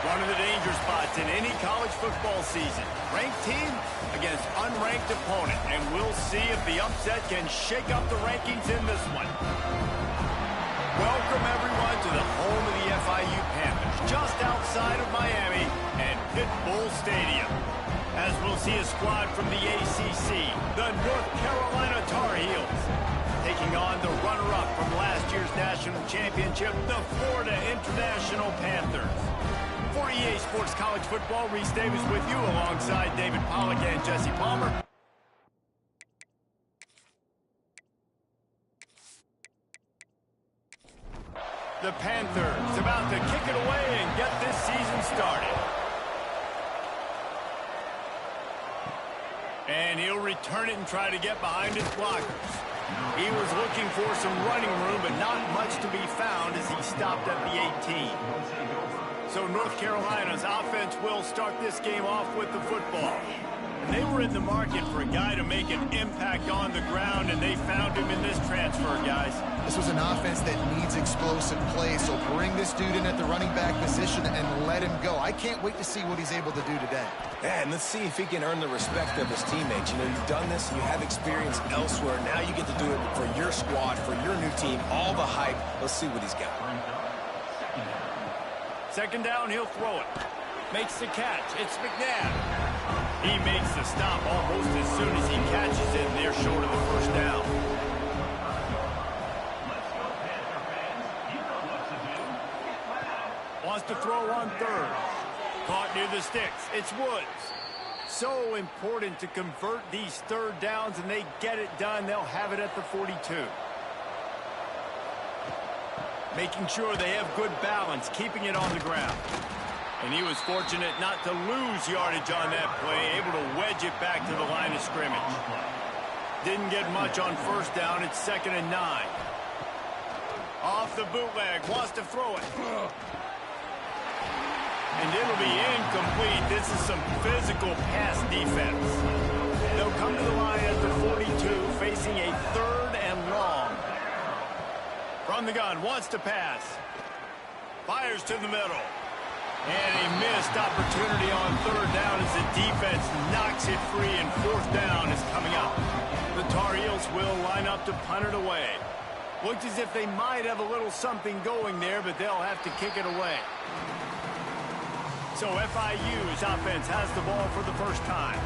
One of the danger spots in any college football season. Ranked team against unranked opponent. And we'll see if the upset can shake up the rankings in this one. Welcome, everyone, to the home of the FIU Panthers, just outside of Miami and Pitbull Stadium. As we'll see a squad from the ACC, the North Carolina Tar Heels, taking on the runner-up from last year's national championship, the Florida International Panthers. For EA Sports College Football, Reese Davis with you alongside David Pollack and Jesse Palmer. The Panthers about to kick it away and get this season started. And he'll return it and try to get behind his blockers. He was looking for some running room, but not much to be found as he stopped at the 18. So North Carolina's offense will start this game off with the football. And they were in the market for a guy to make an impact on the ground, and they found him in this transfer, guys. This was an offense that needs explosive plays, so bring this dude in at the running back position and let him go. I can't wait to see what he's able to do today. Yeah, and let's see if he can earn the respect of his teammates. You know, you've done this, you have experience elsewhere. Now you get to do it for your squad, for your new team, all the hype. Let's see what he's got. Second down, he'll throw it. Makes the catch. It's McNabb. He makes the stop almost as soon as he catches it, and they're short of the first down. Wants to throw on third. Caught near the sticks. It's Woods. So important to convert these third downs, and they get it done. They'll have it at the 42. Making sure they have good balance, keeping it on the ground. And he was fortunate not to lose yardage on that play, able to wedge it back to the line of scrimmage. Didn't get much on first down. It's 2nd and 9. Off the bootleg, wants to throw it. And it'll be incomplete. This is some physical pass defense. They'll come to the line at the 42, facing a 3rd and long. From the gun, wants to pass. Fires to the middle. And a missed opportunity on 3rd down as the defense knocks it free, and 4th down is coming up. The Tar Heels will line up to punt it away. Looks as if they might have a little something going there, but they'll have to kick it away. So FIU's offense has the ball for the first time.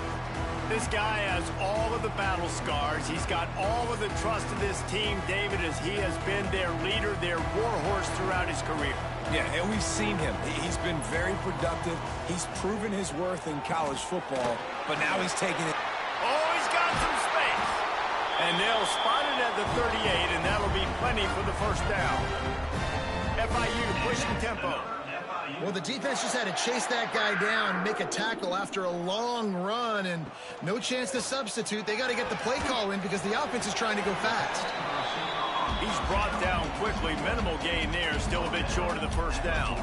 This guy has all of the battle scars. He's got all of the trust of this team, David, as he has been their leader, their warhorse throughout his career. Yeah, and we've seen him. He's been very productive. He's proven his worth in college football, but now he's taking it. Oh, he's got some space. And they'll spot it at the 38, and that'll be plenty for the first down. FIU pushing tempo. Well, the defense just had to chase that guy down and make a tackle after a long run, and no chance to substitute. They got to get the play call in because the offense is trying to go fast. He's brought down quickly. Minimal gain there. Still a bit short of the first down.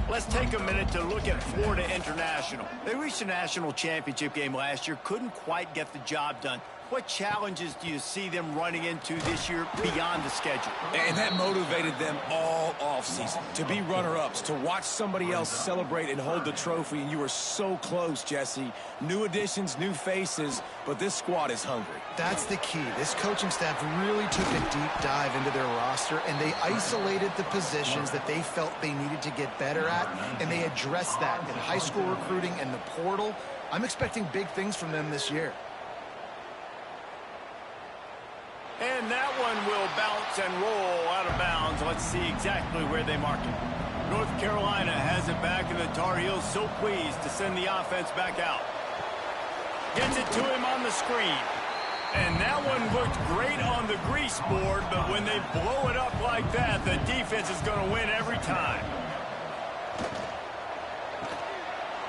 Let's take a minute to look at Florida International. They reached a national championship game last year. Couldn't quite get the job done. What challenges do you see them running into this year beyond the schedule? And that motivated them all offseason to be runner-ups, to watch somebody else celebrate and hold the trophy, and you were so close, Jesse. New additions, new faces, but this squad is hungry. That's the key. This coaching staff really took a deep dive into their roster, and they isolated the positions that they felt they needed to get better at, and they addressed that in high school recruiting and the portal. I'm expecting big things from them this year. And that one will bounce and roll out of bounds. Let's see exactly where they mark it. North Carolina has it back, and the Tar Heels so pleased to send the offense back out. Gets it to him on the screen. And that one looked great on the grease board, but when they blow it up like that, the defense is going to win every time.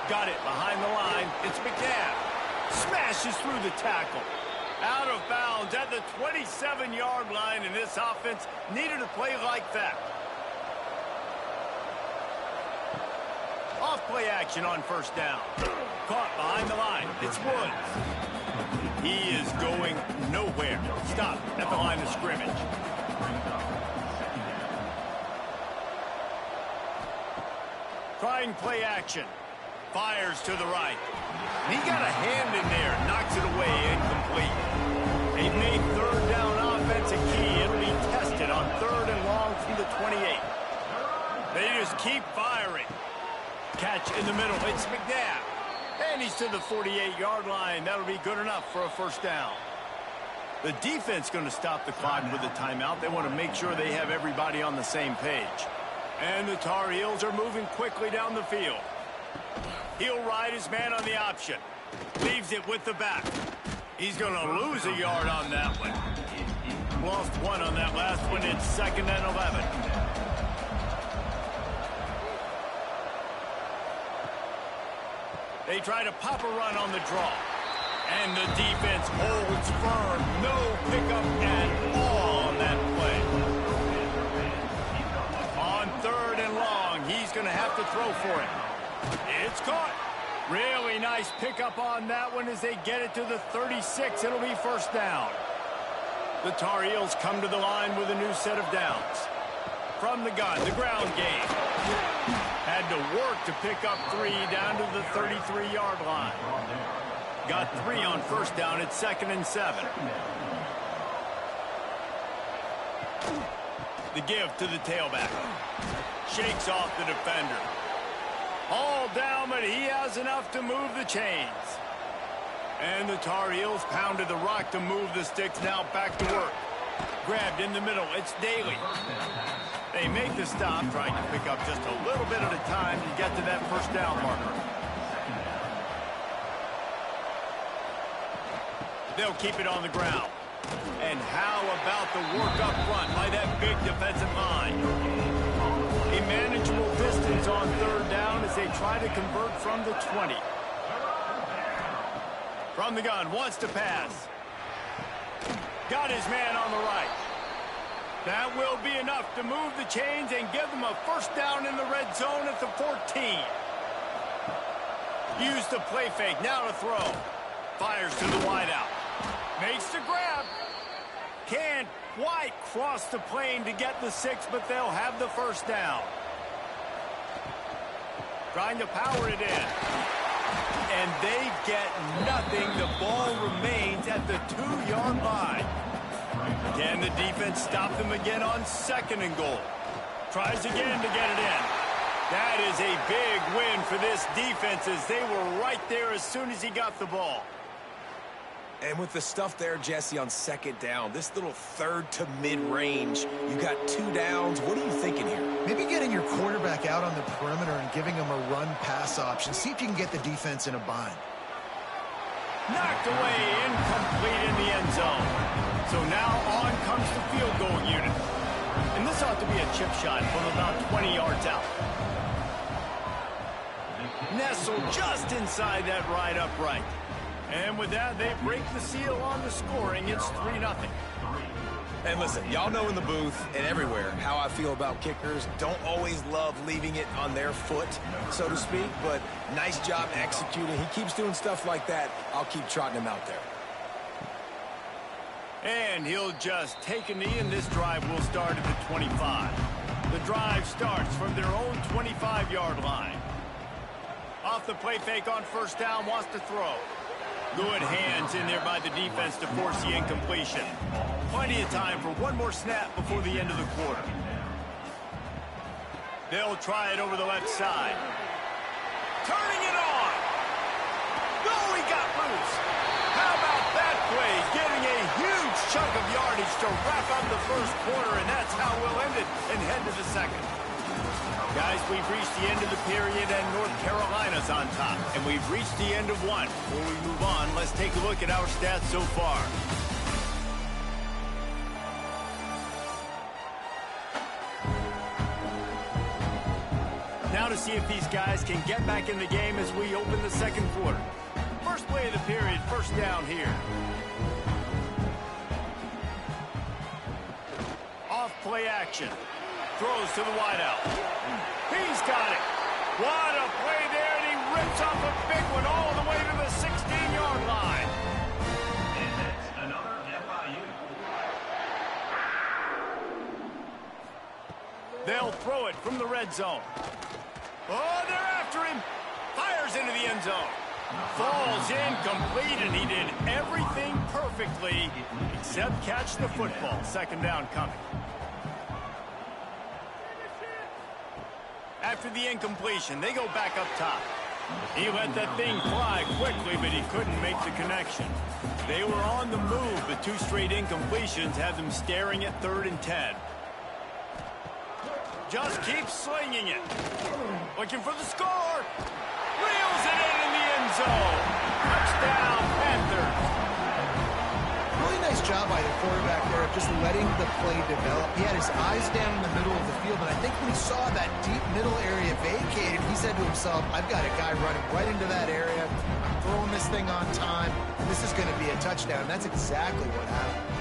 Got it behind the line. It's McNabb. Smashes through the tackle. Out of bounds at the 27-yard line, and this offense needed a play like that. Off play action on first down. Caught behind the line. It's Woods. He is going nowhere. Stop at the line of scrimmage. Trying play action. Fires to the right. He got a hand in there. Knocks it away. Incomplete. They've made third down offense a key. It'll be tested on 3rd and long from the 28. They just keep firing. Catch in the middle. It's McNabb. And he's to the 48-yard line. That'll be good enough for a first down. The defense going to stop the clock with a timeout. They want to make sure they have everybody on the same page. And the Tar Heels are moving quickly down the field. He'll ride his man on the option. Leaves it with the back. He's going to lose a yard on that one. Lost 1 on that last one. It's 2nd and 11. They try to pop a run on the draw. And the defense holds firm. No pickup at all on that play. On 3rd and long, he's going to have to throw for it. It's caught. Really nice pickup on that one as they get it to the 36. It'll be first down. The Tar Heels come to the line with a new set of downs. From the gun, the ground game. Had to work to pick up 3 down to the 33-yard line. Got 3 on first down. It's 2nd and 7. The give to the tailback. Shakes off the defender. All down, but he has enough to move the chains. And the Tar Heels pounded the rock to move the sticks. Now back to work. Grabbed in the middle. It's Daly. They make the stop, trying to pick up just a little bit at a time to get to that first down marker. They'll keep it on the ground. And how about the work up front by that big defensive line? A manageable distance on 3rd down as they try to convert from the 20. From the gun, wants to pass. Got his man on the right. That will be enough to move the chains and give them a first down in the red zone at the 14. Use the play fake, now to throw. Fires to the wideout. Makes the grab. Can't quite cross the plane to get the 6, but they'll have the first down. Trying to power it in. And they get nothing. The ball remains at the 2-yard line. Can the defense stop them again on 2nd and goal? Tries again to get it in. That is a big win for this defense as they were right there as soon as he got the ball. And with the stuff there, Jesse, on 2nd down, this little 3rd to mid-range, you got 2 downs. What are you thinking here? Maybe getting your quarterback out on the perimeter and giving him a run-pass option. See if you can get the defense in a bind. Knocked away, incomplete in the end zone. So now on comes the field goal unit. And this ought to be a chip shot from about 20 yards out. Nestled just inside that right upright. And with that, they break the seal on the scoring. It's 3-0. And listen, y'all know in the booth and everywhere how I feel about kickers. Don't always love leaving it on their foot, so to speak, but nice job executing. He keeps doing stuff like that. I'll keep trotting him out there. And he'll just take a knee, and this drive will start at the 25. The drive starts from their own 25-yard line. Off the play fake on first down, wants to throw. Good hands in there by the defense to force the incompletion. Plenty of time for one more snap before the end of the quarter. They'll try it over the left side. Turning it on. No, he got loose. How about that play? Getting a huge chunk of yardage to wrap up the first quarter, and that's how we'll end it and head to the second. Guys, we've reached the end of the period, and North Carolina's on top. And we've reached the end of one. Before we move on, let's take a look at our stats so far. Now to see if these guys can get back in the game as we open the second quarter. First play of the period, first down here. Off play action. Throws to the wideout. He's got it. What a play there, and he rips off a big one all the way to the 16-yard line. And that's another FIU. They'll throw it from the red zone. Oh, they're after him. Fires into the end zone. Falls incomplete, and he did everything perfectly except catch the football. Second down coming. After the incompletion, they go back up top. He let that thing fly quickly, but he couldn't make the connection. They were on the move, but 2 straight incompletions had them staring at 3rd and 10. Just keeps slinging it. Looking for the score. Reels it in the end zone. Touchdown, Panthers. Really nice job by the quarterback there of just letting the play develop. He had his eyes down in the middle of the field, and I think when he saw that deep middle area vacated, he said to himself, I've got a guy running right into that area. I'm throwing this thing on time. This is going to be a touchdown. That's exactly what happened.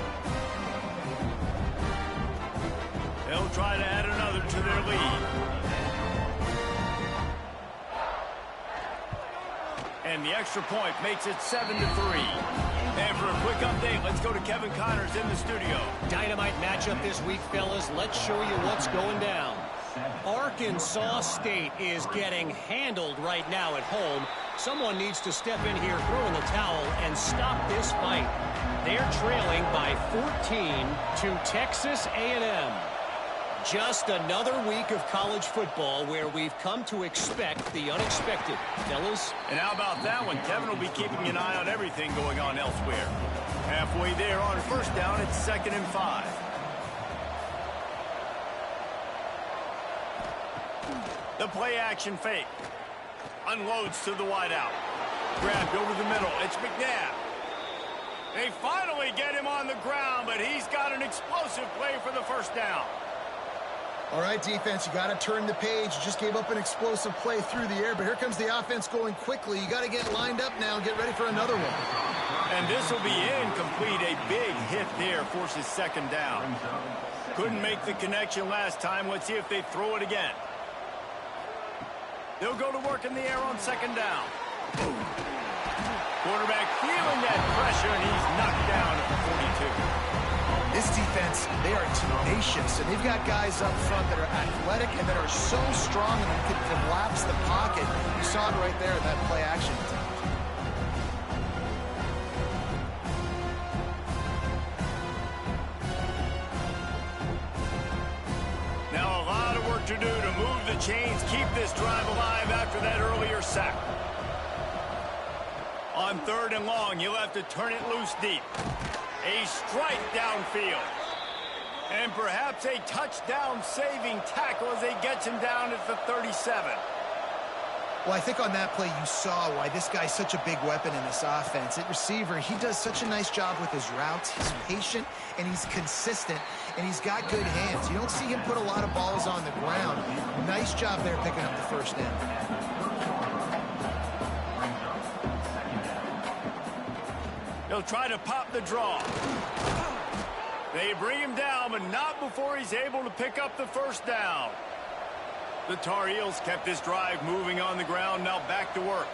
They'll try to add another to their lead. And the extra point makes it 7-3. And for a quick update, let's go to Kevin Connors in the studio. Dynamite matchup this week, fellas. Let's show you what's going down. Arkansas State is getting handled right now at home. Someone needs to step in here, throw in the towel, and stop this fight. They're trailing by 14 to Texas A&M. Just another week of college football where we've come to expect the unexpected, fellas. And how about that one? Kevin will be keeping an eye on everything going on elsewhere. Halfway there on first down, it's 2nd and 5. The play action fake. Unloads to the wideout. Grabbed over the middle. It's McNabb. They finally get him on the ground, but he's got an explosive play for the first down. All right, defense, you got to turn the page. You just gave up an explosive play through the air, but here comes the offense going quickly. You got to get lined up now and get ready for another one. And this will be incomplete. A big hit there forces 2nd down. Couldn't make the connection last time. Let's see if they throw it again. They'll go to work in the air on 2nd down. Quarterback feeling that pressure, and he's knocked down at the 42. This defense, they are tenacious, and they've got guys up front that are athletic and that are so strong and can collapse the pocket. You saw it right there in that play action attempt. Now a lot of work to do to move the chains, keep this drive alive after that earlier sack. On 3rd and long, you'll have to turn it loose deep. A strike downfield. And perhaps a touchdown-saving tackle as they get him down at the 37. Well, I think on that play you saw why this guy's such a big weapon in this offense. At receiver, he does such a nice job with his routes. He's patient, and he's consistent, and he's got good hands. You don't see him put a lot of balls on the ground. Nice job there picking up the first down. He'll try to pop the draw. They bring him down, but not before he's able to pick up the first down. The Tar Heels kept this drive moving on the ground, now back to work.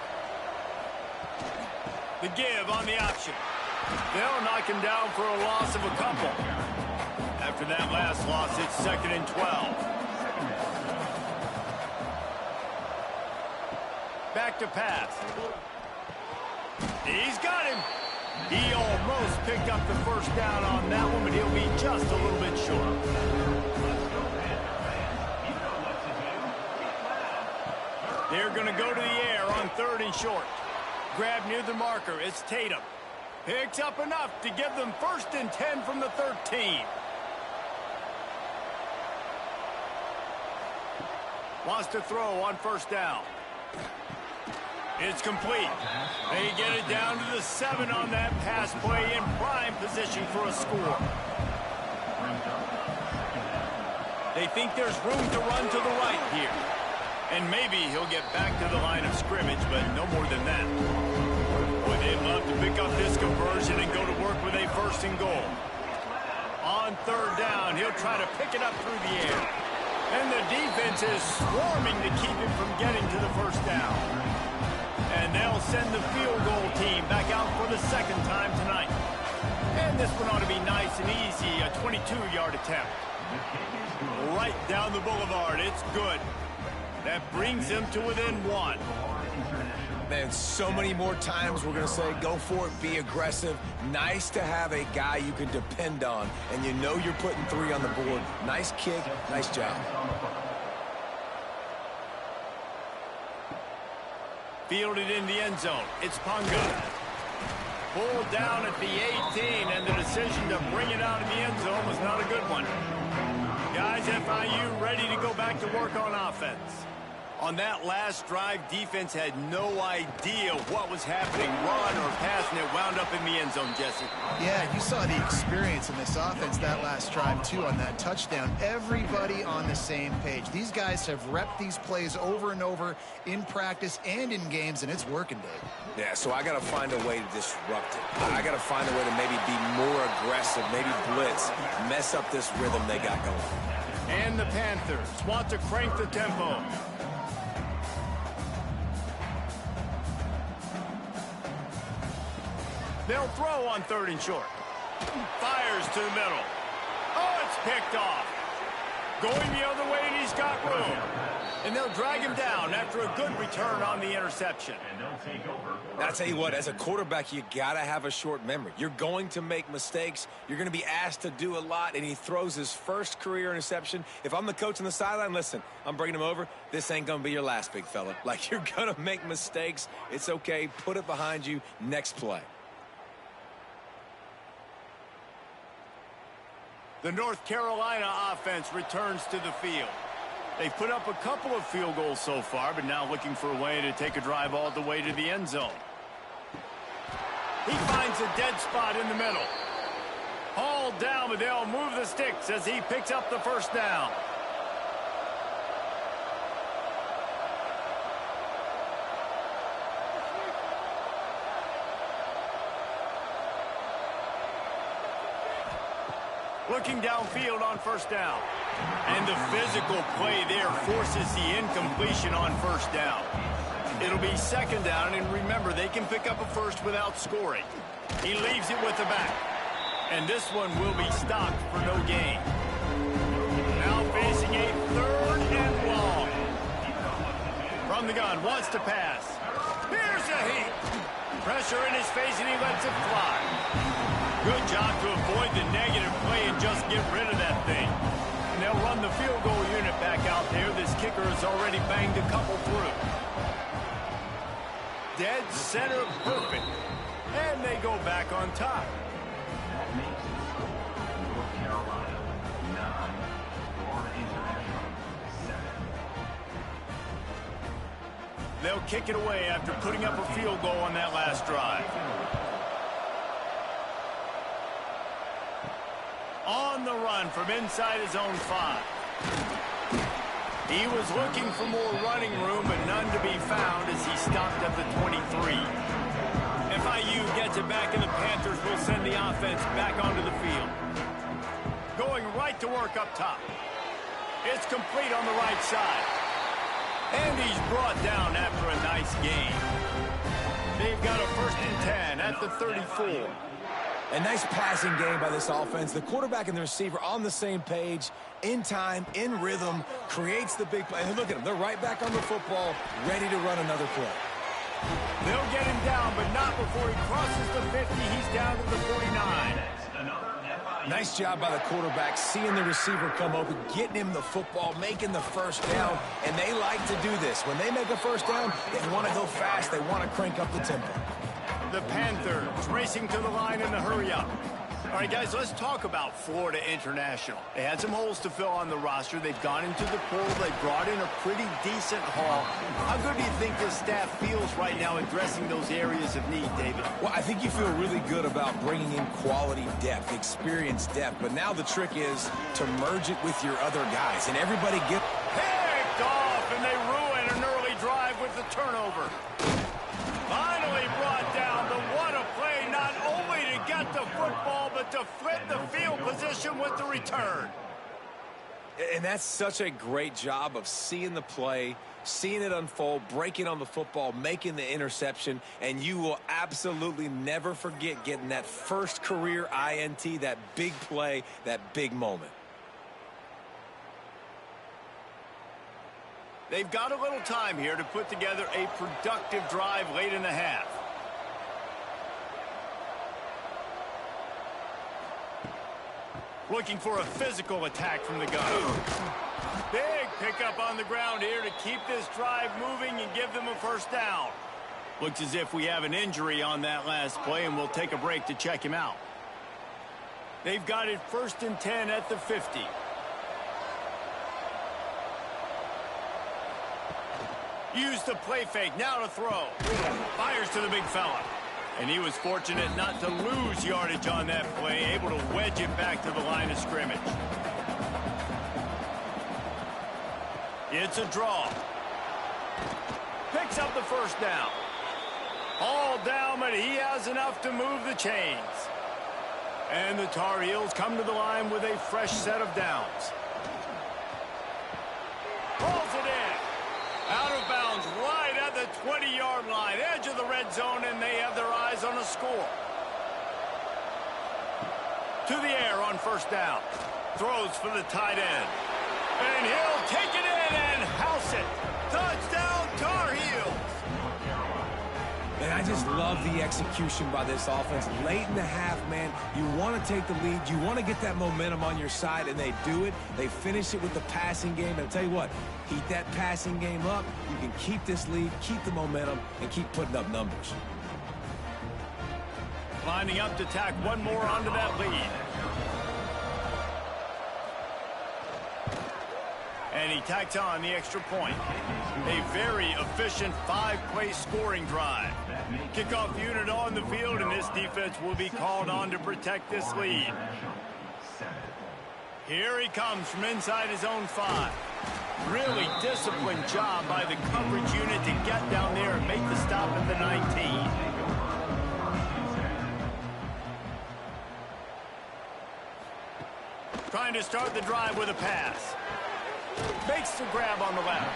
The give on the option. They'll knock him down for a loss of a couple. After that last loss, it's 2nd and 12. Back to pass. He's got him. He almost picked up the first down on that one, but he'll be just a little bit short. They're going to go to the air on 3rd and short. Grab near the marker. It's Tatum. Picks up enough to give them 1st and 10 from the 13. Wants to throw on first down. It's complete. They get it down to the 7 on that pass play, in prime position for a score. They think there's room to run to the right here. And maybe he'll get back to the line of scrimmage, but no more than that. Boy, they'd love to pick up this conversion and go to work with a 1st and goal. On 3rd down, he'll try to pick it up through the air. And the defense is swarming to keep him from getting to the first down. And they'll send the field goal team back out for the 2nd time tonight. And this one ought to be nice and easy, a 22-yard attempt. Right down the boulevard, it's good. That brings them to within 1. Man, so many more times we're going to say, go for it, be aggressive. Nice to have a guy you can depend on, and you know you're putting 3 on the board. Nice kick, nice job. Fielded in the end zone. It's Punga. Pulled down at the 18, and the decision to bring it out of the end zone was not a good one. Guys, FIU ready to go back to work on offense. On that last drive, defense had no idea what was happening, run or pass, and it wound up in the end zone, Jesse. Yeah, you saw the experience in this offense that last drive, too, on that touchdown. Everybody on the same page. These guys have repped these plays over and over in practice and in games, and it's working, Dave. Yeah, so I got to find a way to disrupt it. I got to find a way to maybe be more aggressive, maybe blitz, mess up this rhythm they got going. And the Panthers want to crank the tempo. They'll throw on 3rd and short. Fires to the middle. Oh, it's picked off. Going the other way, and he's got room. And they'll drag him down after a good return on the interception. Now, I'll tell you what, as a quarterback, you got to have a short memory. You're going to make mistakes. You're going to be asked to do a lot, and he throws his first career interception. If I'm the coach on the sideline, listen, I'm bringing him over. This ain't going to be your last, big fella. Like, you're going to make mistakes. It's okay. Put it behind you. Next play. The North Carolina offense returns to the field. They've put up a couple of field goals so far, but now looking for a way to take a drive all the way to the end zone. He finds a dead spot in the middle. Hauled down, but they'll move the sticks as he picks up the first down. Looking downfield on first down. And the physical play there forces the incompletion on first down. It'll be 2nd down, and remember, they can pick up a first without scoring. He leaves it with the back. And this one will be stopped for no gain. Now facing a 3rd and long. From the gun, wants to pass. Here's a heat. Pressure in his face, and he lets it fly. Good job to avoid the negative play and just get rid of that thing. And they'll run the field goal unit back out there. This kicker has already banged a couple through. Dead center perfect. And they go back on top. That makes it North Carolina 9, Florida International 7. They'll kick it away after putting up a field goal on that last drive. On the run from inside his own 5. He was looking for more running room, but none to be found as he stopped at the 23. FIU gets it back, and the Panthers will send the offense back onto the field. Going right to work up top. It's complete on the right side. And he's brought down after a nice gain. They've got a 1st and 10 at the 34. A nice passing game by this offense. The quarterback and the receiver on the same page, in time, in rhythm, creates the big play. And look at them. They're right back on the football, ready to run another play. They'll get him down, but not before he crosses the 50. He's down to the 49. Nice job by the quarterback, seeing the receiver come open, getting him the football, making the first down. And they like to do this. When they make a first down, they want to go fast. They want to crank up the tempo. The Panthers racing to the line in the hurry-up. All right, guys, let's talk about Florida International. They had some holes to fill on the roster. They've gone into the pool. They brought in a pretty decent haul. How good do you think this staff feels right now addressing those areas of need, David? Well, I think you feel really good about bringing in quality depth, experience depth. But now the trick is to merge it with your other guys. And everybody get picked off, and they ruin an early drive with the turnover. Finally brought down, but what a play, not only to get the football, but to flip the field position with the return. And that's such a great job of seeing the play, seeing it unfold, breaking on the football, making the interception, and you will absolutely never forget getting that first career INT, that big play, that big moment. They've got a little time here to put together a productive drive late in the half. Looking for a physical attack from the gun. Big pickup on the ground here to keep this drive moving and give them a first down. Looks as if we have an injury on that last play, and we'll take a break to check him out. They've got it 1st and 10 at the 50. Use the play fake, now to throw. Fires to the big fella. And he was fortunate not to lose yardage on that play, able to wedge it back to the line of scrimmage. It's a draw. Picks up the first down. All down, but he has enough to move the chains. And the Tar Heels come to the line with a fresh set of downs. Pulls it in. Out of bounds right at the 20-yard line. Edge of the red zone, and they have their eyes on a score. To the air on first down. Throws for the tight end. And he'll take it in and house it. Touchdown, Tar Heels. And I just love the execution by this offense. Late in the half, man, you want to take the lead. You want to get that momentum on your side, and they do it. They finish it with the passing game. And I'll tell you what, keep that passing game up. You can keep this lead, keep the momentum, and keep putting up numbers. Lining up to tack one more onto that lead. And he tacks on the extra point. A very efficient 5-play scoring drive. Kickoff unit on the field, and this defense will be called on to protect this lead. Here he comes from inside his own 5. Really disciplined job by the coverage unit to get down there and make the stop at the 19. Trying to start the drive with a pass. Makes the grab on the left.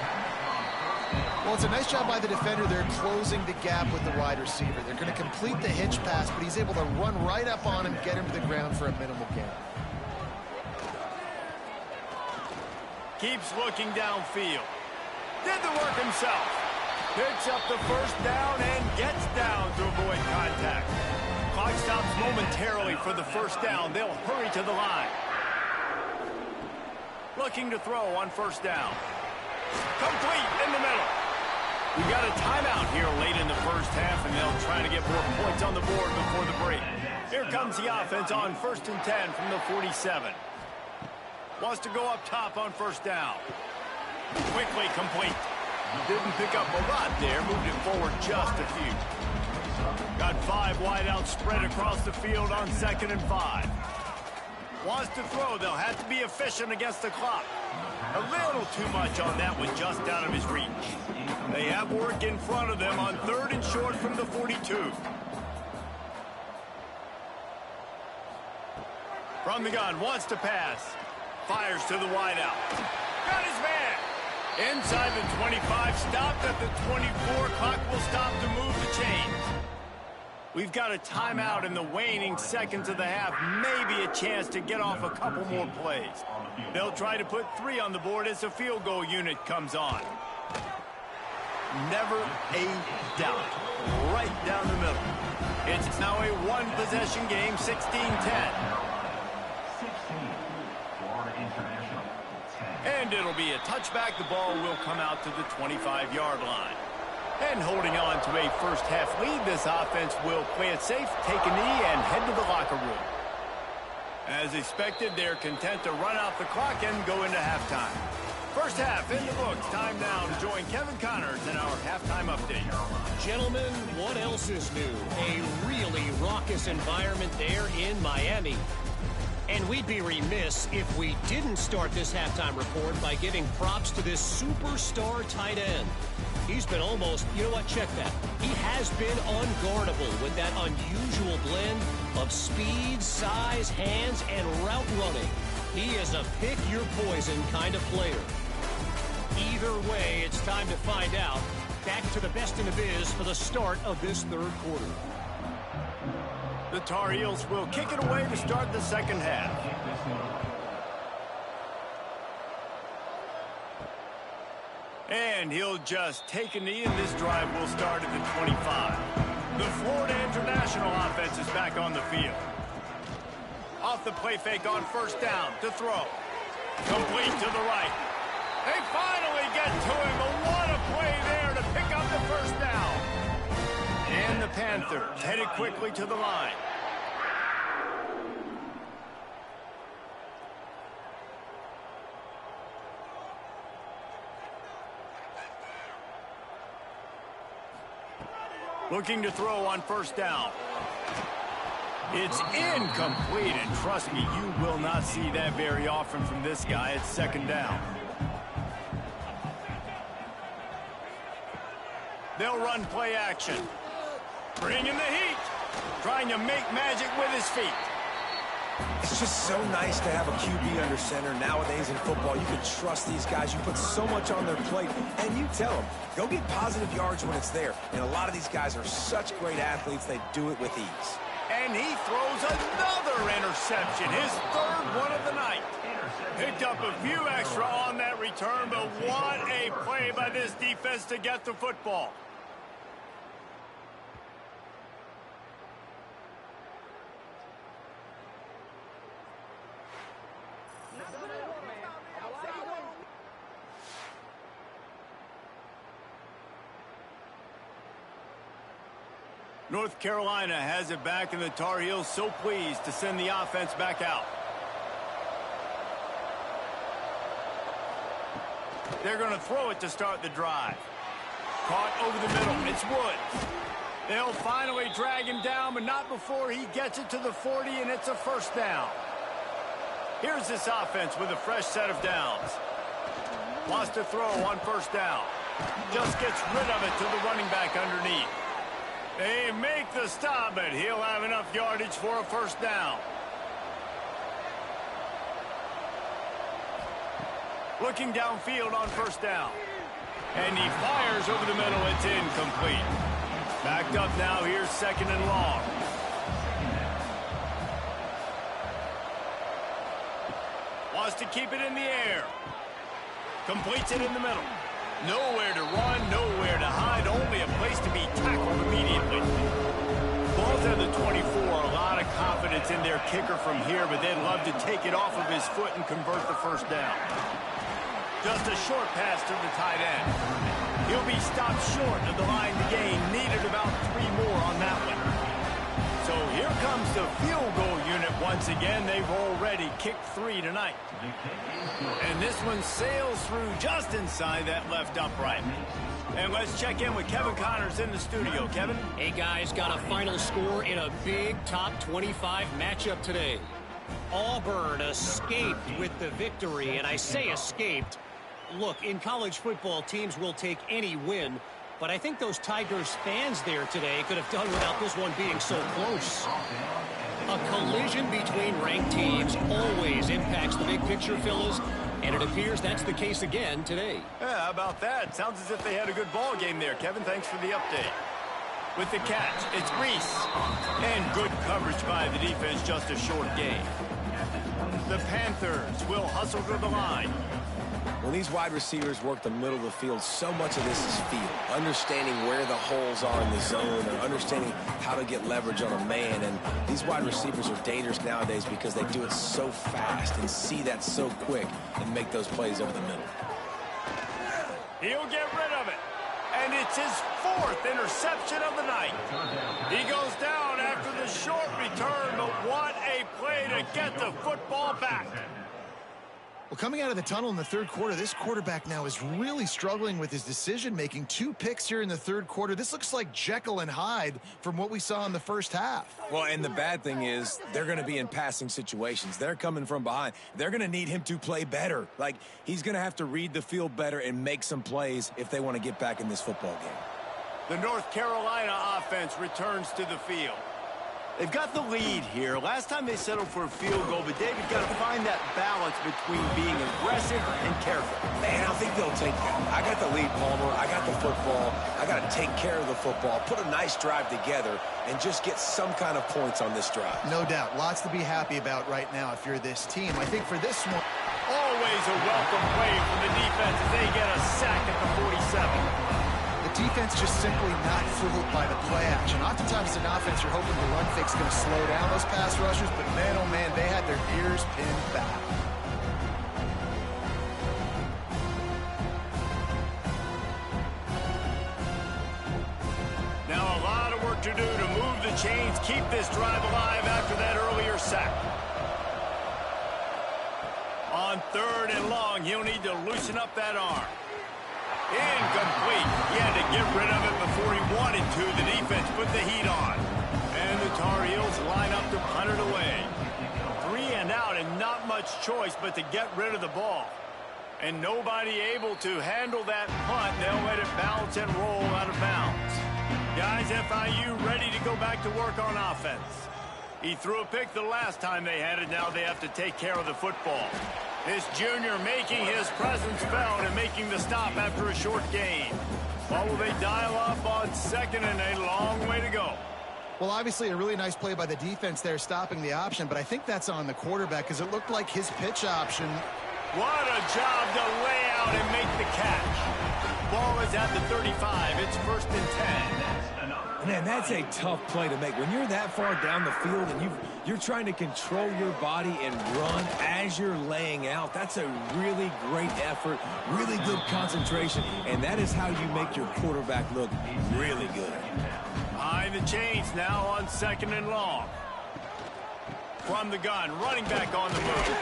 Well, it's a nice job by the defender. They're closing the gap with the wide receiver. They're going to complete the hitch pass, but he's able to run right up on him, get him to the ground for a minimal gain. Keeps looking downfield. Did the work himself. Picks up the first down and gets down to avoid contact. Clock stops momentarily for the first down. They'll hurry to the line. Looking to throw on first down. Complete in the middle. We got a timeout here late in the first half, and they'll try to get more points on the board before the break. Here comes the offense on 1st and 10 from the 47. Wants to go up top on first down. Quickly complete. Didn't pick up a lot there. Moved it forward just a few. Got 5 wideouts spread across the field on 2nd and 5. Wants to throw. They'll have to be efficient against the clock. A little too much on that one, just out of his reach. They have work in front of them on 3rd and short from the 42. From the gun, wants to pass. Fires to the wideout. Got his man. Inside the 25, stopped at the 24. Clock will stop to move the chains. We've got a timeout in the waning seconds of the half. Maybe a chance to get off a couple more plays. They'll try to put 3 on the board as the field goal unit comes on. Never a doubt. Right down the middle. It's now a 1-possession game, 16-10. And it'll be a touchback. The ball will come out to the 25-yard line. And holding on to a first-half lead, this offense will play it safe, take a knee, and head to the locker room. As expected, they're content to run out the clock and go into halftime. First half in the books. Time now to join Kevin Connors in our halftime update. Gentlemen, what else is new? A really raucous environment there in Miami. And we'd be remiss if we didn't start this halftime report by giving props to this superstar tight end. He's been almost, you know what, check that. He has been unguardable with that unusual blend of speed, size, hands, and route running. He is a pick-your-poison kind of player. Either way, it's time to find out. Back to the best in the biz for the start of this 3rd quarter. The Tar Heels will kick it away to start the second half. And he'll just take a knee, and this drive will start at the 25. The Florida International offense is back on the field. Off the play fake on first down to throw. Complete to the right. They finally get to him, but what a play there to pick up the first down. And the Panthers headed quickly to the line. Looking to throw on first down. It's incomplete, and trust me, you will not see that very often from this guy. It's second down. They'll run play action. Bringing the heat. Trying to make magic with his feet. It's just so nice to have a QB under center. Nowadays in football, you can trust these guys. You put so much on their plate, and you tell them, go get positive yards when it's there. And a lot of these guys are such great athletes, they do it with ease. And he throws another interception, his third one of the night. Picked up a few extra on that return, but what a play by this defense to get the football. North Carolina has it back, and the Tar Heels so pleased to send the offense back out. They're going to throw it to start the drive. Caught over the middle. It's Woods. They'll finally drag him down, but not before he gets it to the 40, and it's a first down. Here's this offense with a fresh set of downs. Wants to throw on first down. Just gets rid of it to the running back underneath. They make the stop, but he'll have enough yardage for a first down. Looking downfield on first down. And he fires over the middle. It's incomplete. Backed up now. Here's second and long. Wants to keep it in the air. Completes it in the middle. Nowhere to run, nowhere to hide, only a place to be tackled immediately. Ball's at the 24, a lot of confidence in their kicker from here, but they'd love to take it off of his foot and convert the first down. Just a short pass to the tight end. He'll be stopped short of the line to gain, needed about 3 more on that one. So here comes the field goal unit once again. They've already kicked 3 tonight. And this one sails through just inside that left upright. And let's check in with Kevin Connors in the studio. Kevin? Hey, guys, got a final score in a big top 25 matchup today. Auburn escaped with the victory, and I say escaped. Look, in college football, teams will take any win, but I think those Tigers fans there today could have done without this one being so close. A collision between ranked teams always impacts the big picture, fellas, and it appears that's the case again today. Yeah, how about that? Sounds as if they had a good ball game there, Kevin. Thanks for the update. With the catch, it's Reese. And good coverage by the defense, just a short gain. The Panthers will hustle to the line. When these wide receivers work the middle of the field, so much of this is feel. Understanding where the holes are in the zone, or understanding how to get leverage on a man. And these wide receivers are dangerous nowadays because they do it so fast and see that so quick and make those plays over the middle. He'll get rid of it. And it's his 4th interception of the night. He goes down after the short return, but what a play to get the football back. Well, coming out of the tunnel in the third quarter, this quarterback now is really struggling with his decision-making. 2 picks here in the third quarter. This looks like Jekyll and Hyde from what we saw in the first half. Well, and the bad thing is they're going to be in passing situations. They're coming from behind. They're going to need him to play better. Like, he's going to have to read the field better and make some plays if they want to get back in this football game. The North Carolina offense returns to the field. They've got the lead here. Last time they settled for a field goal, but David got to find that balance between being aggressive and careful. Man, I think they'll take that. I got the lead, Palmer. I got the football. I got to take care of the football, put a nice drive together, and just get some kind of points on this drive. No doubt. Lots to be happy about right now if you're this team. I think for this one, always a welcome play from the defense as they get a sack at the 47. the defense just simply not fooled by the play action. Oftentimes, as an offense, you're hoping the run fix is going to slow down those pass rushers, but man, oh man, they had their ears pinned back. Now a lot of work to do to move the chains, keep this drive alive after that earlier sack. On 3rd and long, he'll need to loosen up that arm. Incomplete. He had to get rid of it before he wanted to. The defense put the heat on. And the Tar Heels line up to punt it away. 3 and out and not much choice but to get rid of the ball. And nobody able to handle that punt. They'll let it bounce and roll out of bounds. Guys, FIU ready to go back to work on offense. He threw a pick the last time they had it. Now they have to take care of the football. This junior making his presence felt and making the stop after a short gain. What will they dial up on 2nd and a long way to go? Well, obviously a really nice play by the defense there stopping the option, but I think that's on the quarterback because it looked like his pitch option. What a job to lay out and make the catch. Ball is at the 35. It's 1st and 10. Man, that's a tough play to make. When you're that far down the field and you're trying to control your body and run as you're laying out, that's a really great effort, really good concentration, and that is how you make your quarterback look really good. Behind the chains now on 2nd and long. From the gun, running back on the move.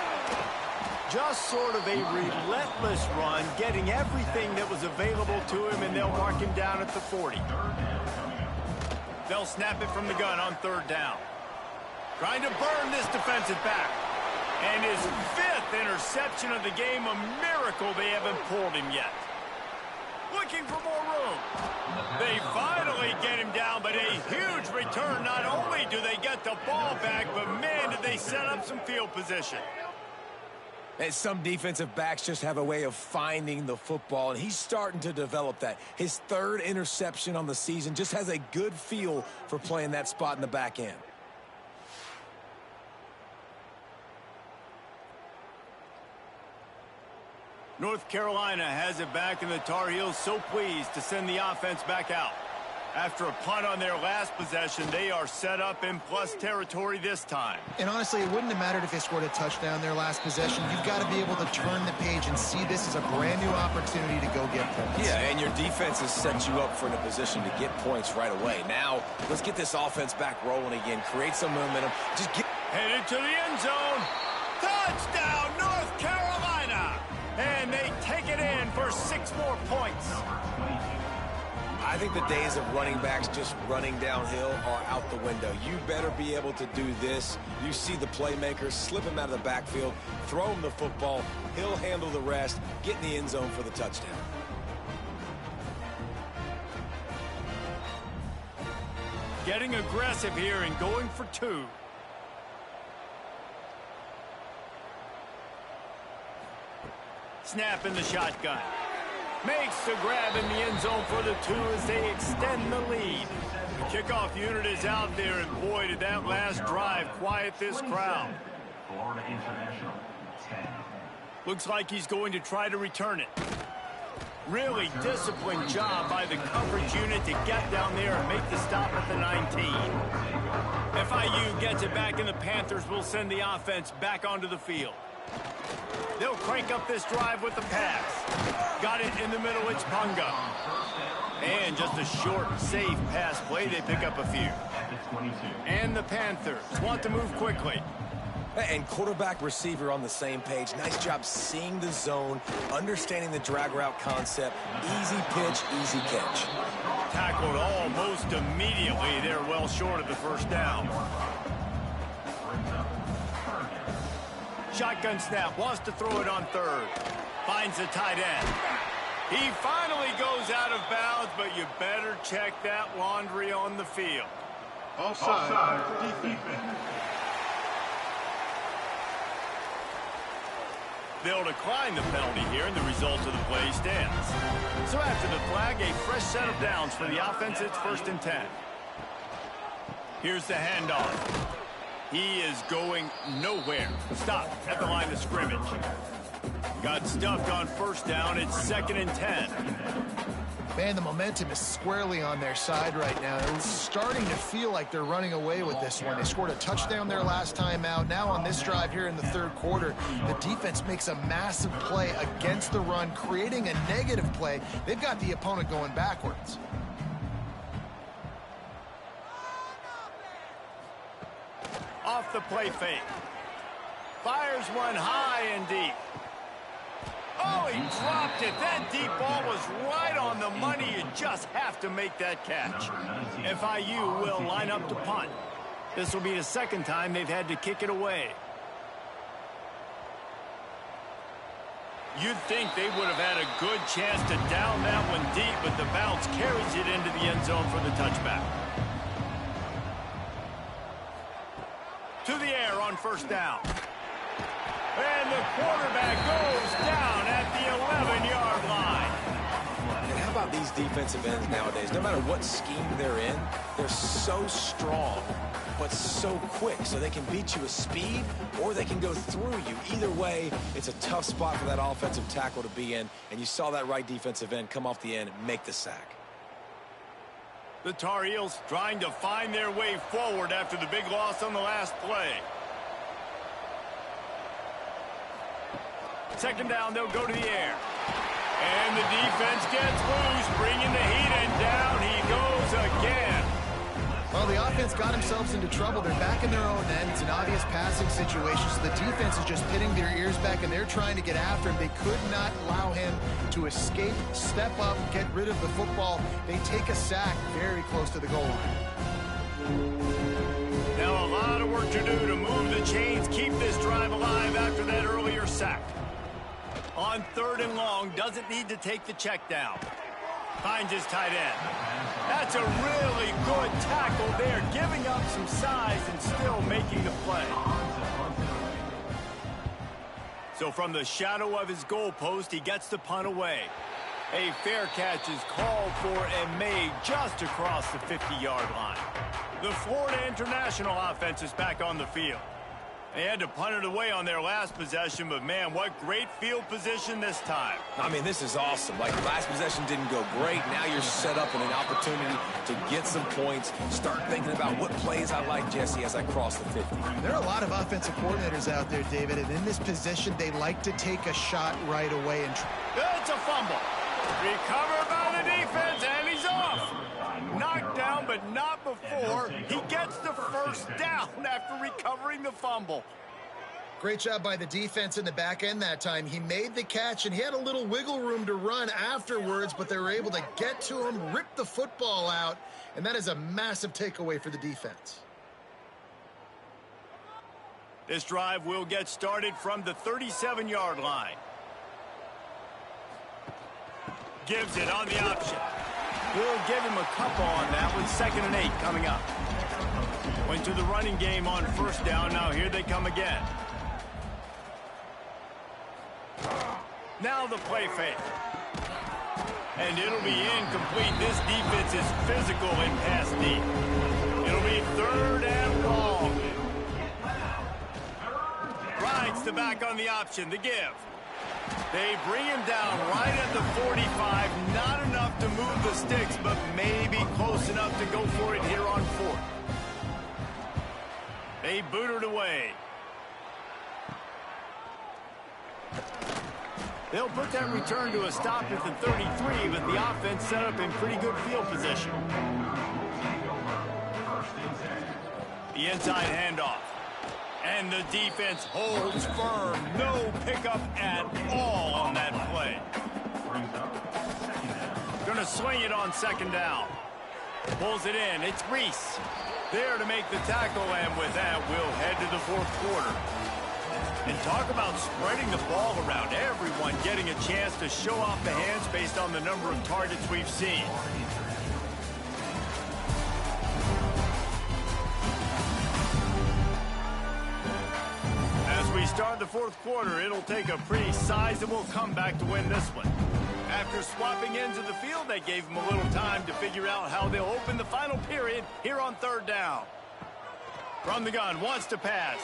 Just sort of a relentless run, getting everything that was available to him, and they'll mark him down at the 40. They'll snap it from the gun on 3rd down. Trying to burn this defensive back. And his 5th interception of the game, a miracle they haven't pulled him yet. Looking for more room. They finally get him down, but a huge return. Not only do they get the ball back, but man, did they set up some field position. And some defensive backs just have a way of finding the football, and he's starting to develop that. His 3rd interception on the season, just has a good feel for playing that spot in the back end. North Carolina has it back, and the Tar Heels so pleased to send the offense back out. After a punt on their last possession, they are set up in plus territory this time. And honestly, it wouldn't have mattered if they scored a touchdown their last possession. You've got to be able to turn the page and see this as a brand new opportunity to go get points. Yeah, and your defense has set you up for in a position to get points right away. Now, let's get this offense back rolling again. Create some momentum. Just get headed to the end zone. Touchdown, North Carolina! And they take it in for 6 more points. I think the days of running backs just running downhill are out the window. You better be able to do this. You see the playmakers, slip him out of the backfield, throw him the football, he'll handle the rest, get in the end zone for the touchdown. Getting aggressive here and going for 2. Snap in the shotgun. Makes the grab in the end zone for the 2 as they extend the lead. The kickoff unit is out there, and boy, did that last drive quiet this crowd. Florida International, 10. Looks like he's going to try to return it. Really disciplined job by the coverage unit to get down there and make the stop at the 19. FIU gets it back, and the Panthers will send the offense back onto the field. They'll crank up this drive with the pass. Got it in the middle, it's Punga. And just a short, safe pass play, they pick up a few. And the Panthers want to move quickly. And quarterback receiver on the same page. Nice job seeing the zone, understanding the drag route concept. Easy pitch, easy catch. Tackled almost immediately. They're well short of the 1st down. Shotgun snap, wants to throw it on 3rd. Finds the tight end. He finally goes out of bounds, but you better check that laundry on the field. Offside. Defense. They'll decline the penalty here, and the result of the play stands. So after the flag, a fresh set of downs for the offense. It's 1st and 10. Here's the handoff. He is going nowhere. Stop at the line of scrimmage. Got stuffed on 1st down. It's 2nd and 10. Man, the momentum is squarely on their side right now. They're starting to feel like they're running away with this one. They scored a touchdown their last time out. Now on this drive here in the 3rd quarter, the defense makes a massive play against the run, creating a negative play. They've got the opponent going backwards. Off the play fake. Fires one high and deep. Oh, he dropped it. That deep ball was right on the money. You just have to make that catch. FIU will line up to punt. This will be the 2nd time they've had to kick it away. You'd think they would have had a good chance to down that one deep, but the bounce carries it into the end zone for the touchback. To the air on 1st down. And the quarterback goes down at the 11-yard line. And how about these defensive ends nowadays? No matter what scheme they're in, they're so strong, but so quick. So they can beat you with speed, or they can go through you. Either way, it's a tough spot for that offensive tackle to be in. And you saw that right defensive end come off the end and make the sack. The Tar Heels trying to find their way forward after the big loss on the last play. 2nd down, they'll go to the air. And the defense gets loose, bringing the heat, and down he goes again. Well, the offense got themselves into trouble. They're back in their own end. It's an obvious passing situation, so the defense is just pitting their ears back, and they're trying to get after him. They could not allow him to escape, step up, get rid of the football. They take a sack very close to the goal line. Now a lot of work to do to move the chains, keep this drive alive after that earlier sack. On 3rd and long, doesn't need to take the check down. Finds his tight end. That's a really good tackle there, giving up some size and still making the play. So from the shadow of his goalpost, he gets the punt away. A fair catch is called for and made just across the 50-yard line. The Florida International offense is back on the field. They had to punt it away on their last possession, but man, what great field position this time. I mean, this is awesome. Like, last possession didn't go great. Now you're set up in an opportunity to get some points. Start thinking about what plays I like, Jesse, as I cross the 50. There are a lot of offensive coordinators out there, David, and in this position, they like to take a shot right away. And it's a fumble. Recovered by the defense, and he's off. Knocked down, but not before he gets the 1st down after recovering the fumble. Great job by the defense in the back end that time. He made the catch, and he had a little wiggle room to run afterwards, but they were able to get to him, rip the football out, and that is a massive takeaway for the defense. This drive will get started from the 37-yard line. Gives it on the option. We'll give him a couple on that with 2nd and 8 coming up. Went to the running game on 1st down. Now here they come again. Now the play fake. And it'll be incomplete. This defense is physical in pass deep. It'll be 3rd and long. Rides the back on the option. The give. They bring him down right at the 45. Not enough to move the sticks, but maybe close enough to go for it here on 4th. They boot it away. They'll put that return to a stop at the 33, but the offense set up in pretty good field position. The inside handoff. And the defense holds firm. No pickup at all on that play. Gonna swing it on 2nd down. Pulls it in. It's Reese there to make the tackle, and with that, we'll head to the 4th quarter. And talk about spreading the ball around. Everyone getting a chance to show off the hands based on the number of targets we've seen. start the fourth quarter. It'll take a pretty sizable comeback to win this one. After swapping ends of the field, they gave him a little time to figure out how they'll open the final period here on third down. From the gun, wants to pass.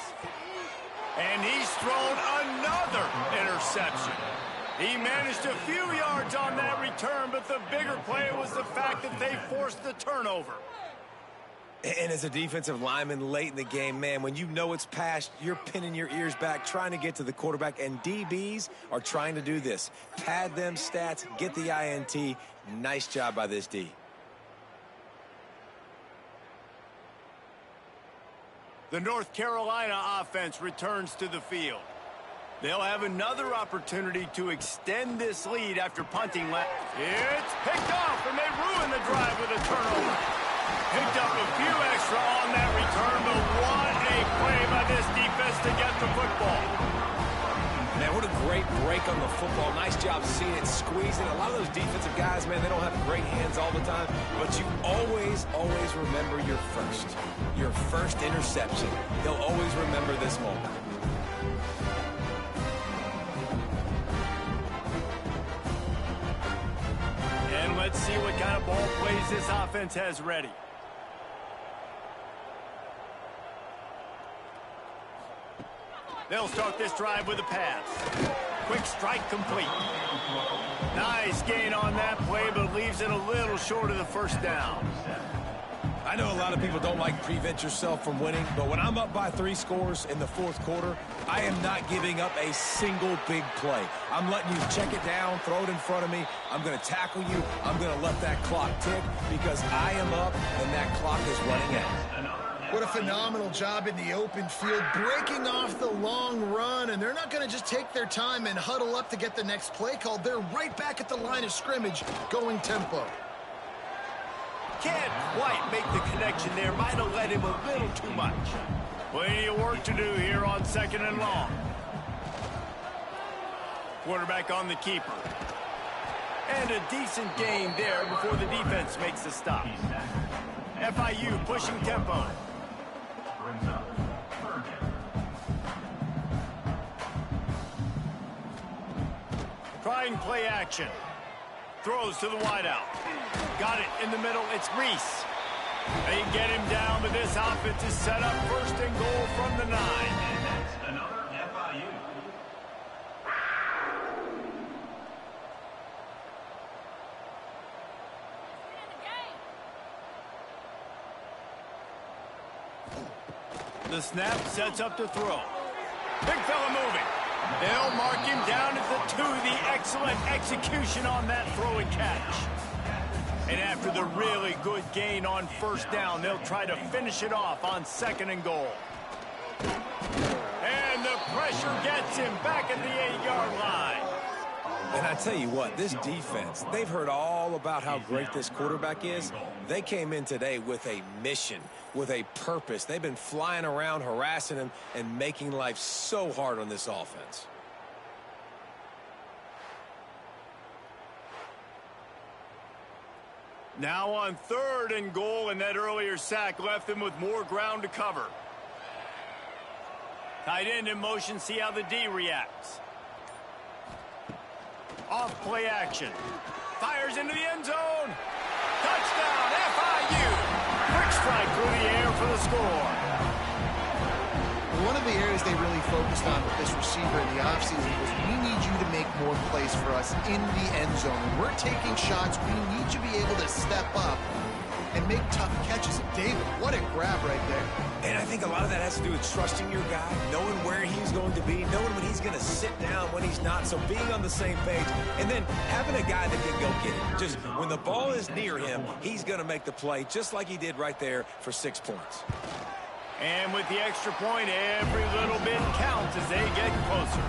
And he's thrown another interception. He managed a few yards on that return, but the bigger play was the fact that they forced the turnover. And as a defensive lineman late in the game, man, when you know it's past, you're pinning your ears back, trying to get to the quarterback, and DBs are trying to do this. Pad them stats, get the INT. Nice job by this D. The North Carolina offense returns to the field. They'll have another opportunity to extend this lead after punting last. It's picked off, and they ruin the drive with a turnover. Picked up a few extra on that return, but what a play by this defense to get the football. Man, what a great break on the football. Nice job seeing it, squeezing. A lot of those defensive guys, man, they don't have great hands all the time, but you always remember your first interception. They'll always remember this moment. And let's see what kind of ball plays this offense has ready. They'll start this drive with a pass. Quick strike complete. Nice gain on that play, but leaves it a little short of the first down. I know a lot of people don't like prevent yourself from winning, but when I'm up by 3 scores in the fourth quarter, I am not giving up a single big play. I'm letting you check it down, throw it in front of me. I'm going to tackle you. I'm going to let that clock tick because I am up and that clock is running out. What a phenomenal job in the open field, breaking off the long run, and they're not going to just take their time and huddle up to get the next play called. They're right back at the line of scrimmage, going tempo. Can't quite make the connection there. Might have let him a little too much. Plenty of work to do here on second and long. Quarterback on the keeper. And a decent gain there before the defense makes the stop. FIU pushing tempo. Trying play action. Throws to the wideout. Got it in the middle. It's Reese. They get him down, but this offense is set up first and goal from the 9. And that's another FIU. The snap sets up to throw. Big fella moving. They'll mark him down at the 2. The excellent execution on that throw and catch. And after the really good gain on first down, they'll try to finish it off on second and goal. And the pressure gets him back at the 8-yard line. And I tell you what, this defense, they've heard all about how great this quarterback is. They came in today with a mission, with a purpose. They've been flying around, harassing him, and making life so hard on this offense. Now on third and goal, and that earlier sack left them with more ground to cover. Tight end in motion, see how the D reacts. Off play action. Fires into the end zone. Touchdown, FIU. Quick strike through the air for the score. One of the areas they really focused on with this receiver in the offseason was we need you to make more plays for us in the end zone. When we're taking shots, we need you to be able to step up and make tough catches. And David, what a grab right there. And I think a lot of that has to do with trusting your guy, knowing where he's going to be, knowing when he's going to sit down, when he's not. So being on the same page, and then having a guy that can go get it. Just when the ball is near him, he's going to make the play, just like he did right there for 6 points. And with the extra point, every little bit counts as they get closer.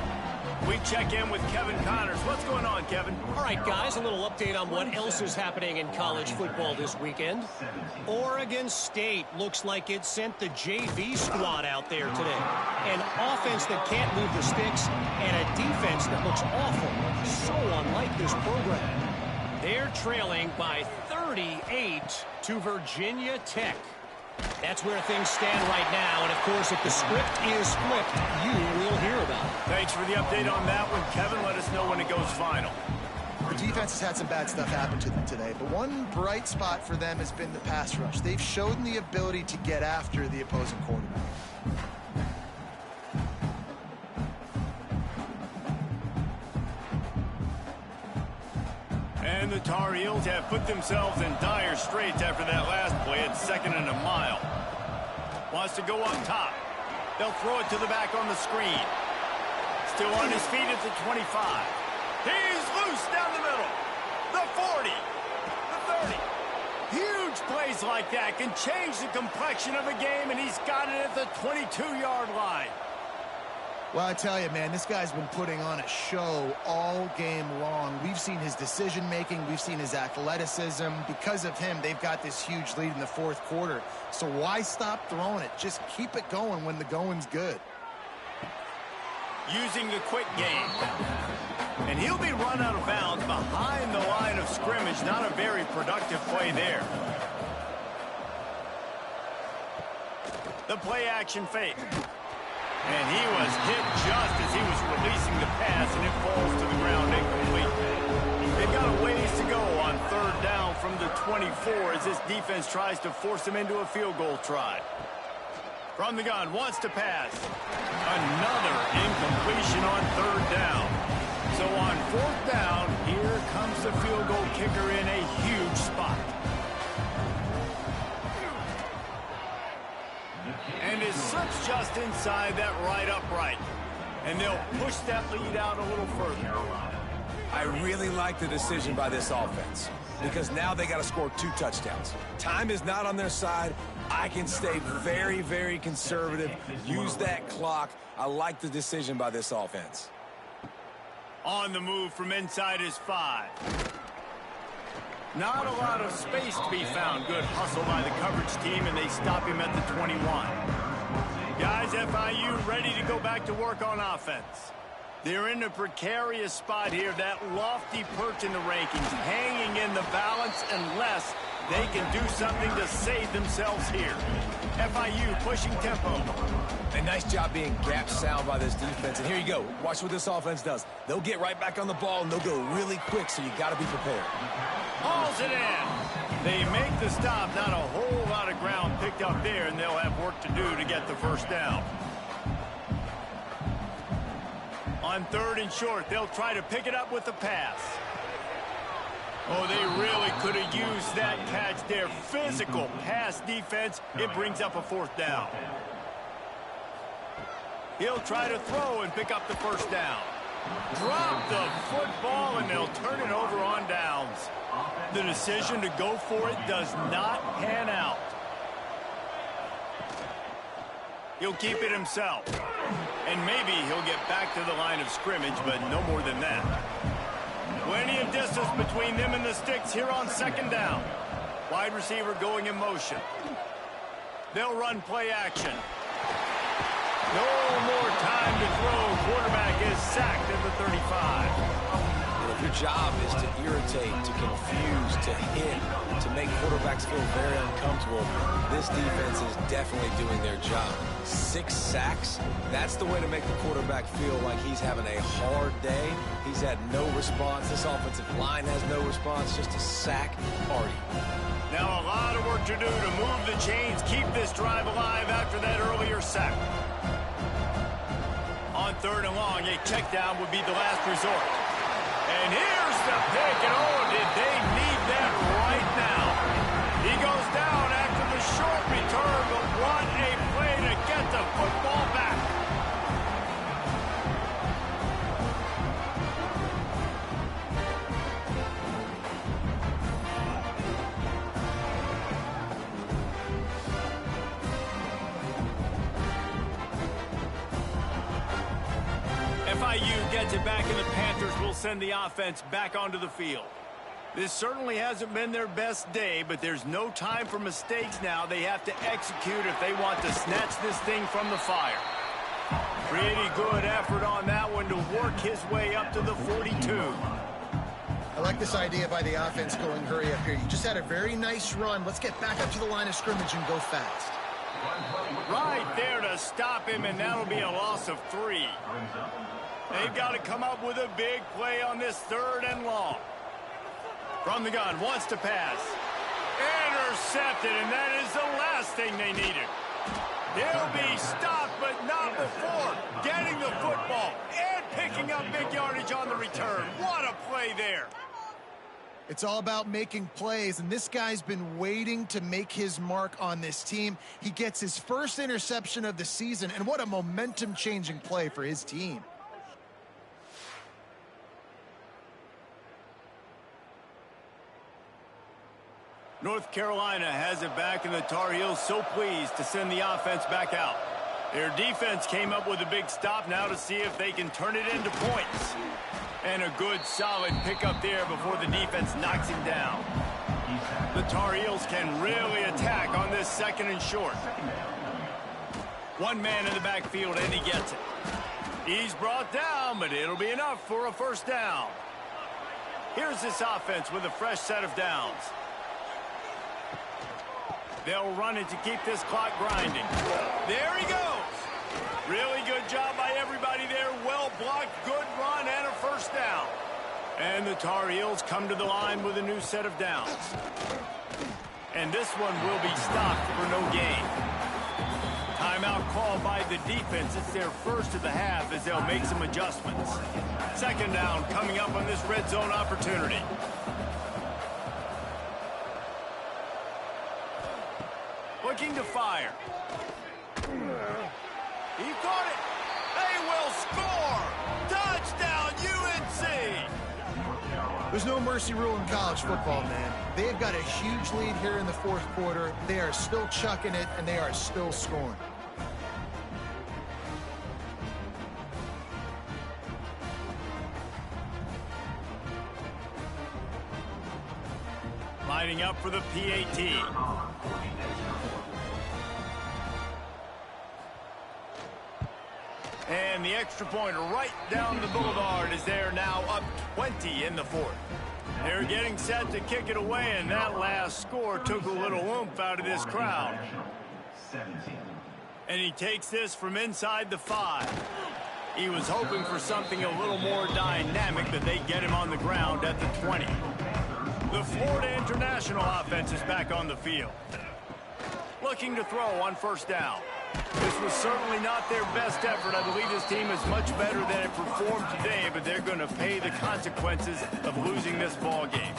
We check in with Kevin Connors. What's going on, Kevin? All right, guys, a little update on what else is happening in college football this weekend. Oregon State looks like it sent the JV squad out there today. An offense that can't move the sticks and a defense that looks awful. So unlike this program. They're trailing by 38 to Virginia Tech. That's where things stand right now. And, of course, if the script is flipped, you will hear about Thanks for the update on that one, Kevin. Let us know when it goes final. The defense has had some bad stuff happen to them today, but one bright spot for them has been the pass rush. They've shown the ability to get after the opposing quarterback. And the Tar Heels have put themselves in dire straits after that last play at 2nd and a mile. Wants to go up top. They'll throw it to the back on the screen. Still on his feet at the 25. He's loose down the middle. The 40. The 30. Huge plays like that can change the complexion of a game, and he's got it at the 22-yard line. Well, I tell you, man, this guy's been putting on a show all game long. We've seen his decision-making. We've seen his athleticism. Because of him, they've got this huge lead in the fourth quarter. So why stop throwing it? Just keep it going when the going's good. Using the quick game. And he'll be run out of bounds behind the line of scrimmage. Not a very productive play there. The play-action fake. And he was hit just as he was releasing the pass, and it falls to the ground incomplete. They've got a ways to go on 3rd down from the 24 as this defense tries to force him into a field goal try. From the gun, wants to pass. Another incompletion on 3rd down. So on 4th down, here comes the field goal kicker in a huge spot. And it slips just inside that right upright. And they'll push that lead out a little further. I really like the decision by this offense because now they got to score 2 touchdowns. Time is not on their side. I can stay very, very conservative. Use that clock. I like the decision by this offense. On the move from inside his 5. Not a lot of space to be found. Good hustle by the coverage team, and they stop him at the 21. Guys, FIU ready to go back to work on offense. They're in a precarious spot here. That lofty perch in the rankings, hanging in the balance unless they can do something to save themselves here. FIU pushing tempo. A nice job being gap sound by this defense. And here you go. Watch what this offense does. They'll get right back on the ball, and they'll go really quick, so you got to be prepared. Hauls it in. They make the stop. Not a whole lot of ground picked up there, and they'll have work to do to get the 1st down. On 3rd and short, they'll try to pick it up with the pass. Oh, they really could have used that catch there. Physical pass defense. It brings up a 4th down. He'll try to throw and pick up the 1st down. Drop the football, and they'll turn it over on downs. The decision to go for it does not pan out. He'll keep it himself. And maybe he'll get back to the line of scrimmage, but no more than that. Plenty of distance between them and the sticks here on 2nd down. Wide receiver going in motion. They'll run play action. No more time to throw. Quarterback is sacked at the 35. And if your job is to irritate, to confuse, to hit, to make quarterbacks feel very uncomfortable, this defense is definitely doing their job. 6 sacks, that's the way to make the quarterback feel like he's having a hard day. He's had no response. This offensive line has no response, just a sack party. Now a lot of work to do to move the chains, keep this drive alive after that earlier sack. On 3rd and long, a check down would be the last resort. And here's the pick, and oh, did they need that right now. He goes down after the short return, but what a play to get the football back. FIU gets it back, and the Panthers will send the offense back onto the field. This certainly hasn't been their best day, but there's no time for mistakes now. They have to execute if they want to snatch this thing from the fire. Pretty good effort on that one to work his way up to the 42. I like this idea by the offense going hurry up here. You just had a very nice run. Let's get back up to the line of scrimmage and go fast. Right there to to stop him, and that'll be a loss of 3. They've got to come up with a big play on this 3rd and long. From the gun, wants to pass. Intercepted, and that is the last thing they needed. They'll be stopped, but not before getting the football and picking up big yardage on the return. What a play there. It's all about making plays, and this guy's been waiting to make his mark on this team. He gets his first interception of the season, and what a momentum-changing play for his team. North Carolina has it back, and the Tar Heels so pleased to send the offense back out. Their defense came up with a big stop now to see if they can turn it into points. And a good, solid pickup there before the defense knocks him down. The Tar Heels can really attack on this 2nd and short. One man in the backfield, and he gets it. He's brought down, but it'll be enough for a 1st down. Here's this offense with a fresh set of downs. They'll run it to keep this clock grinding. There he goes. Really good job by everybody there. Well blocked, good run, and a 1st down. And the Tar Heels come to the line with a new set of downs. And this one will be stopped for no gain. Timeout called by the defense. It's their 1st of the half as they'll make some adjustments. 2nd down coming up on this red zone opportunity. Looking to fire. He caught it. They will score. Touchdown, UNC. There's no mercy rule in college football, man. They've got a huge lead here in the 4th quarter. They are still chucking it, and they are still scoring. Lining up for the PAT. And the extra point right down the boulevard is there now up 20 in the 4th. They're getting set to kick it away, and that last score took a little oomph out of this crowd. And he takes this from inside the 5. He was hoping for something a little more dynamic, but they get him on the ground at the 20. The Florida International offense is back on the field. Looking to throw on 1st down. This was certainly not their best effort. I believe this team is much better than it performed today, but they're going to pay the consequences of losing this ball game.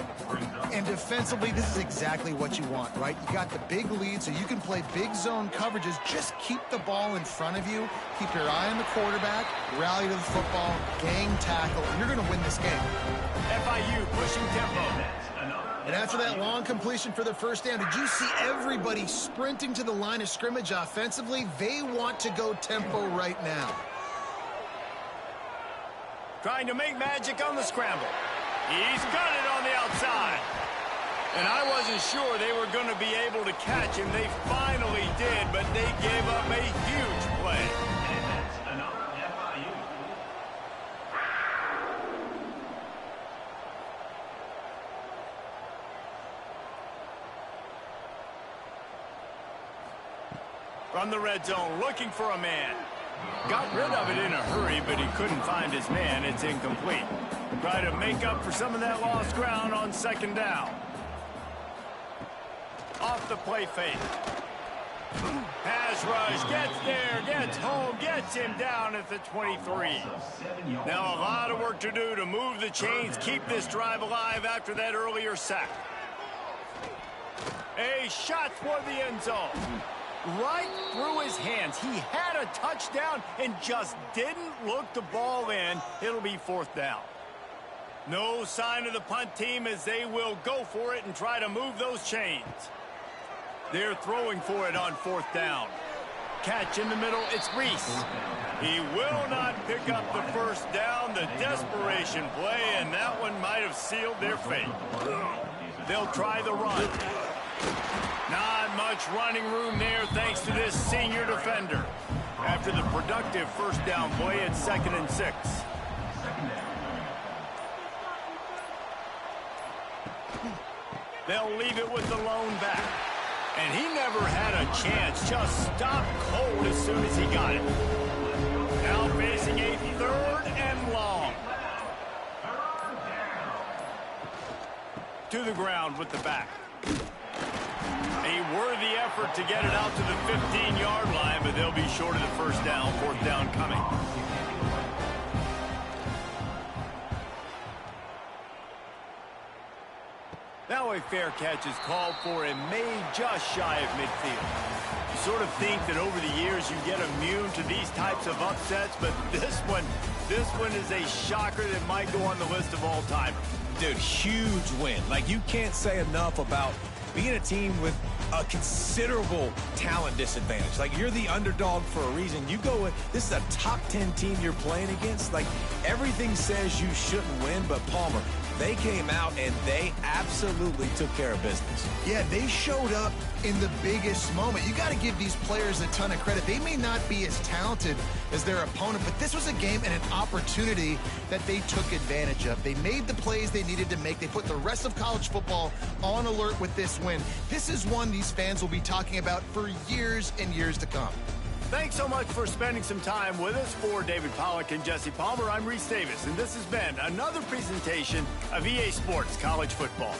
And defensively, this is exactly what you want, right? You got the big lead, so you can play big zone coverages. Just keep the ball in front of you. Keep your eye on the quarterback, rally to the football, gang tackle, and you're going to win this game. FIU pushing tempo. And after that long completion for the 1st down, did you see everybody sprinting to the line of scrimmage offensively? They want to go tempo right now. Trying to make magic on the scramble. He's got it on the outside. And I wasn't sure they were going to be able to catch him. They finally did, but they gave up a huge play. From the red zone, looking for a man. Got rid of it in a hurry, but he couldn't find his man. It's incomplete. Try to make up for some of that lost ground on 2nd down. Off the play fake. Pass rush, gets there, gets home, gets him down at the 23. Now a lot of work to do to move the chains, keep this drive alive after that earlier sack. A shot toward the end zone. Right through his hands. He had a touchdown and just didn't look the ball in. It'll be 4th down. No sign of the punt team as they will go for it and try to move those chains. They're throwing for it on 4th down. Catch in the middle, it's Reese. He will not pick up the 1st down. The desperation play, and that one might have sealed their fate. They'll try the run. Not much running room there thanks to this senior defender. After the productive 1st down play, it's 2nd and 6. They'll leave it with the lone back. And he never had a chance. Just stopped cold as soon as he got it. Now facing a 3rd and long. To the ground with the back. A worthy effort to get it out to the 15-yard line, but they'll be short of the first down. 4th down coming. Now a fair catch is called for and made just shy of midfield. You sort of think that over the years you get immune to these types of upsets, but this one is a shocker that might go on the list of all-timers. Dude, huge win. Like, you can't say enough about being a team with a considerable talent disadvantage. Like, you're the underdog for a reason. You go with, this is a top 10 team you're playing against. Like, everything says you shouldn't win, but Palmer, they came out and they absolutely took care of business. Yeah, they showed up in the biggest moment. You got to give these players a ton of credit. They may not be as talented as their opponent, but this was a game and an opportunity that they took advantage of. They made the plays they needed to make. They put the rest of college football on alert with this win. This is one these fans will be talking about for years and years to come. Thanks so much for spending some time with us. For David Pollack and Jesse Palmer, I'm Reese Davis, and this has been another presentation of EA Sports College Football.